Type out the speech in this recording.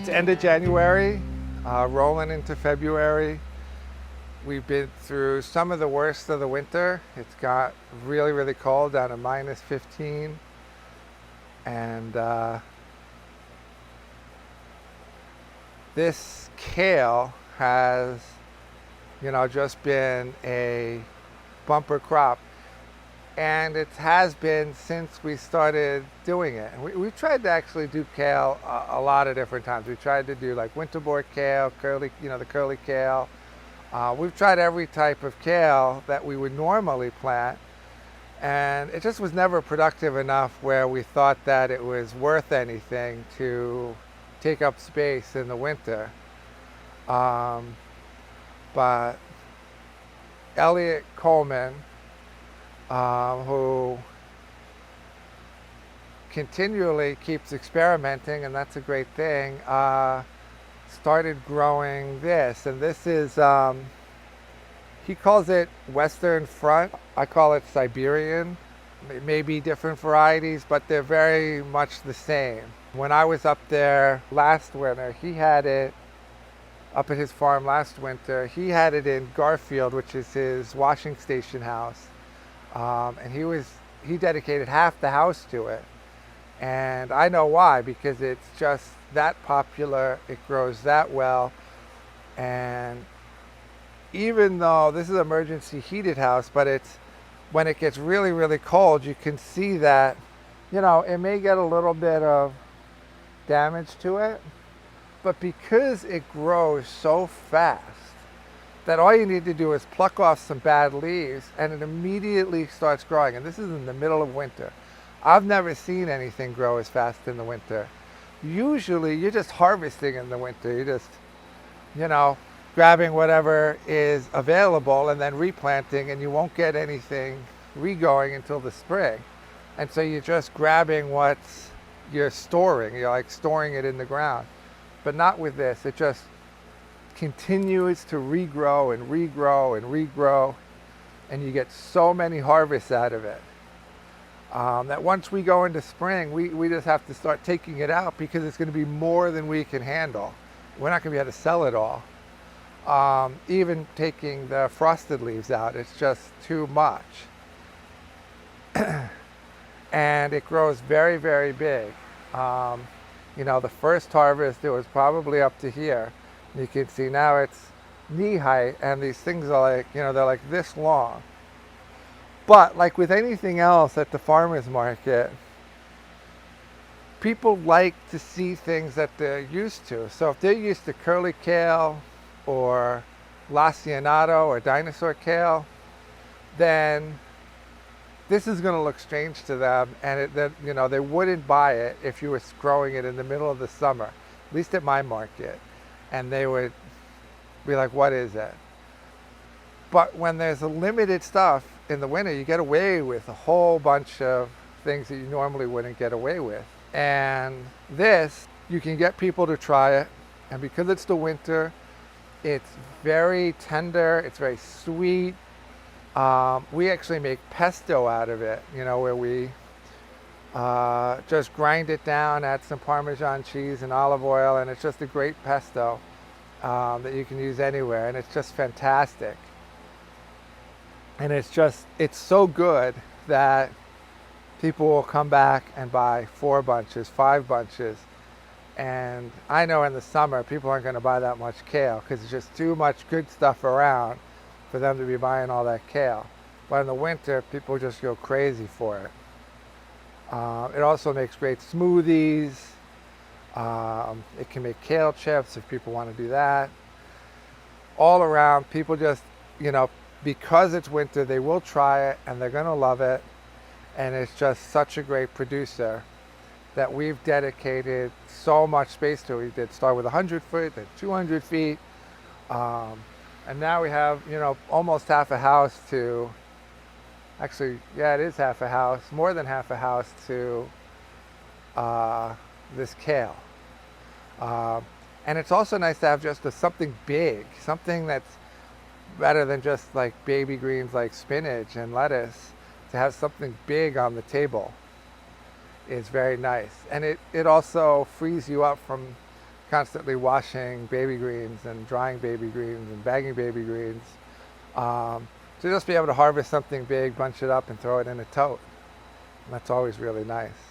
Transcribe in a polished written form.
It's end of January, rolling into February. We've been through some of the worst of the winter. It's got really, really cold, down to minus 15. And this kale has, just been a bumper crop. And it has been since we started doing it. And we've tried to actually do kale a lot of different times. We tried to do like winterboard kale, curly, the curly kale. We've tried every type of kale that we would normally plant, and it just was never productive enough where we thought that it was worth anything to take up space in the winter. But Elliot Coleman, who continually keeps experimenting, and that's a great thing, started growing this. And this is, he calls it Western Front. I call it Siberian. It may be different varieties, but they're very much the same. When I was up there last winter, he had it up at his farm last winter. He had it in Garfield, which is his washing station house. And he dedicated half the house to it. And I know why, because it's just that popular, it grows that well. And even though this is an emergency heated house, but when it gets really, really cold, you can see that, it may get a little bit of damage to it, but because it grows so fast, that all you need to do is pluck off some bad leaves and it immediately starts growing. And this is in the middle of winter. I've never seen anything grow as fast in the winter. Usually you're just harvesting in the winter. You're just, grabbing whatever is available and then replanting, and you won't get anything regrowing until the spring. And so you're just grabbing what you're storing. You're like storing it in the ground. But not with this. It just continues to regrow and regrow and regrow, and you get so many harvests out of it that once we go into spring, we just have to start taking it out, because it's going to be more than we can handle. We're not going to be able to sell it all. Even taking the frosted leaves out, it's just too much. And it grows very, very big. The first harvest, it was probably up to here. You can see now it's knee height, and these things are like, they're like this long. But like with anything else at the farmer's market, people like to see things that they're used to. So if they're used to curly kale or lacinato or dinosaur kale, then this is going to look strange to them, and they wouldn't buy it if you were growing it in the middle of the summer, at least at my market. And they would be like, what is it? But when there's a limited stuff in the winter, you get away with a whole bunch of things that you normally wouldn't get away with. And this, you can get people to try it. And because it's the winter, it's very tender, it's very sweet. We actually make pesto out of it, where we just grind it down, add some Parmesan cheese and olive oil, and it's just a great pesto that you can use anywhere, and it's just fantastic. And it's so good that people will come back and buy 4 bunches, 5 bunches. And I know in the summer, people aren't going to buy that much kale, because it's just too much good stuff around for them to be buying all that kale. But in the winter, people just go crazy for it. It also makes great smoothies. It can make kale chips if people want to do that. All around, people just, because it's winter, they will try it and they're going to love it. And it's just such a great producer that we've dedicated so much space to. We did start with 100 feet, then 200 feet. And now we have, almost half a house to, actually, yeah, it is half a house, more than half a house to this kale. And it's also nice to have just something big, something that's better than just like baby greens like spinach and lettuce. To have something big on the table is very nice. And it also frees you up from constantly washing baby greens and drying baby greens and bagging baby greens. To just be able to harvest something big, bunch it up, and throw it in a tote. And that's always really nice.